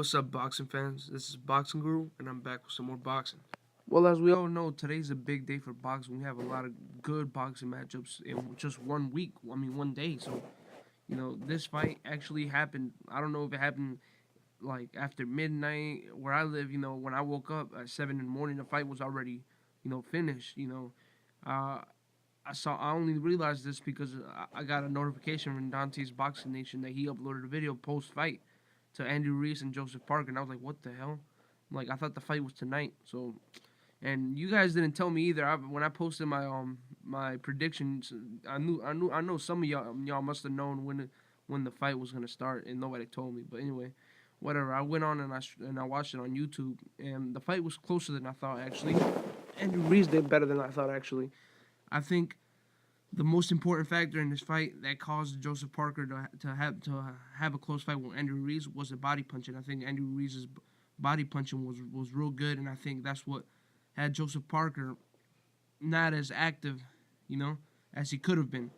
What's up, boxing fans? This is Boxing Guru, and I'm back with some more boxing. Well, as we all know, today's a big day for boxing. We have a lot of good boxing matchups in just 1 week. I mean, 1 day. So, this fight actually happened. I don't know if it happened like after midnight where I live. When I woke up at 7 in the morning, the fight was already, finished. Uh, I only realized this because I got a notification from Dante's Boxing Nation that he uploaded a video post fight to Andrew Ruiz and Joseph Parker, and I was like, what the hell? Like, I thought the fight was tonight. So, and you guys didn't tell me either. When I posted my predictions, I know some of y'all must have known when the fight was gonna start, and nobody told me. But anyway, whatever. I went on and I watched it on YouTube, and the fight was closer than I thought actually. Andrew Ruiz did better than I thought actually. I think the most important factor in this fight that caused Joseph Parker to have a close fight with Andrew Ruiz was the body punching. I think Andrew Ruiz's body punching was real good, and I think that's what had Joseph Parker not as active, as he could have been.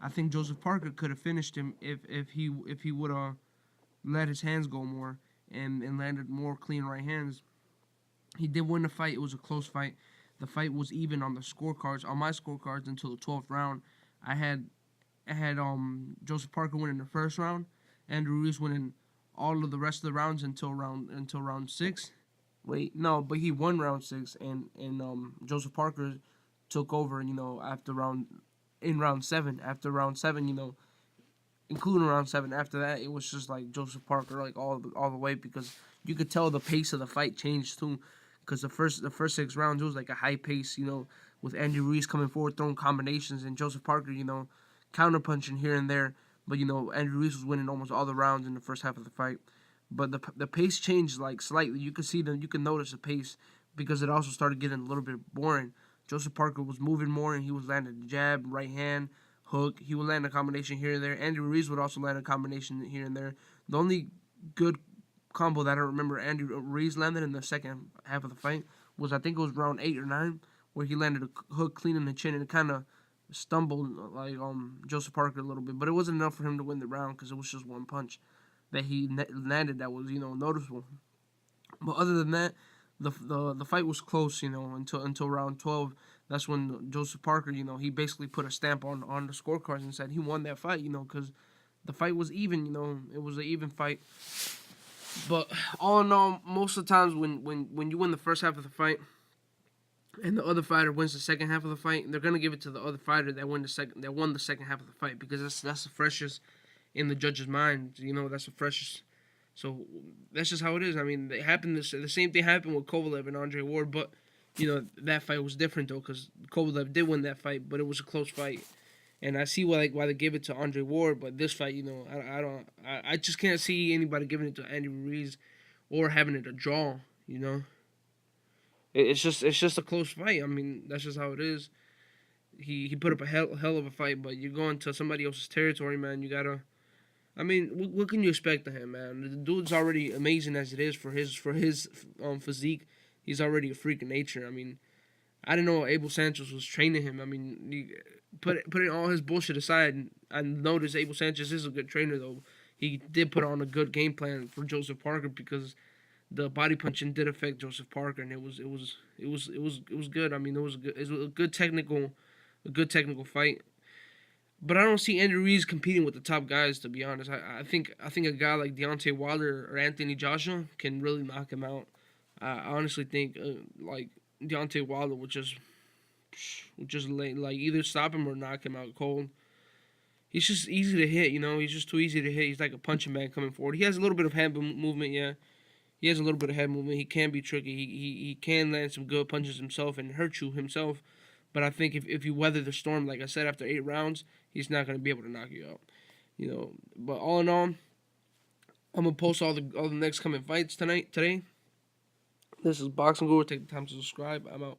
I think Joseph Parker could have finished him if he would have let his hands go more and landed more clean right hands. He did win the fight. It was a close fight. The fight was even on the scorecards, on my scorecards until the 12th round. I had Joseph Parker winning the first round, Andrew Ruiz winning all of the rest of the rounds until round 6. Wait, no, but he won round 6, and Joseph Parker took over, after round 7. After round 7, including round 7. After that, it was just like Joseph Parker, like all the way, because you could tell the pace of the fight changed too. Because the first 6 rounds, it was like a high pace, with Andy Ruiz coming forward, throwing combinations, and Joseph Parker, counter punching here and there. But Andy Ruiz was winning almost all the rounds in the first half of the fight. But the pace changed like slightly. You can notice the pace because it also started getting a little bit boring. Joseph Parker was moving more, and he was landing jab, right hand, hook. He would land a combination here and there. Andy Ruiz would also land a combination here and there. The only good combo that I remember Andy Ruiz landed in the second half of the fight was, I think it was round 8 or 9, where he landed a hook clean in the chin and it kind of stumbled like Joseph Parker a little bit, but it wasn't enough for him to win the round because it was just one punch that he landed that was noticeable. But other than that, the fight was close, until round 12. That's when Joseph Parker, he basically put a stamp on the scorecards and said he won that fight, because the fight was even, it was an even fight. But all in all, most of the times when you win the first half of the fight and the other fighter wins the second half of the fight, they're gonna give it to the other fighter that won the second half of the fight, because that's the freshest in the judge's mind. That's the freshest. So that's just how it is. I mean, the same thing happened with Kovalev and Andre Ward, but that fight was different though, because Kovalev did win that fight, but it was a close fight. And I see why they gave it to Andre Ward, but this fight, I just can't see anybody giving it to Andy Ruiz or having it a draw. It's just a close fight. I mean, that's just how it is. He put up a hell of a fight, but you're going to somebody else's territory, man. You gotta. I mean, what can you expect of him, man? The dude's already amazing as it is for his physique. He's already a freak of nature. I mean, I didn't know Abel Sanchez was training him. I mean, putting all his bullshit aside, I noticed Abel Sanchez is a good trainer, though. He did put on a good game plan for Joseph Parker, because the body punching did affect Joseph Parker, and it was good. I mean, it was a good technical fight. But I don't see Andy Ruiz competing with the top guys, to be honest. I think a guy like Deontay Wilder or Anthony Joshua can really knock him out. I honestly think like Deontay Wilder would just like either stop him or knock him out cold. He's just easy to hit, He's just too easy to hit. He's like a punching bag coming forward. He has a little bit of head movement, yeah. He has a little bit of head movement. He can be tricky. He can land some good punches himself and hurt you himself. But I think if you weather the storm, like I said, after 8 rounds, he's not going to be able to knock you out. But all in all, I'm going to post all the next coming fights today. This is Boxing Guru. Take the time to subscribe. I'm out.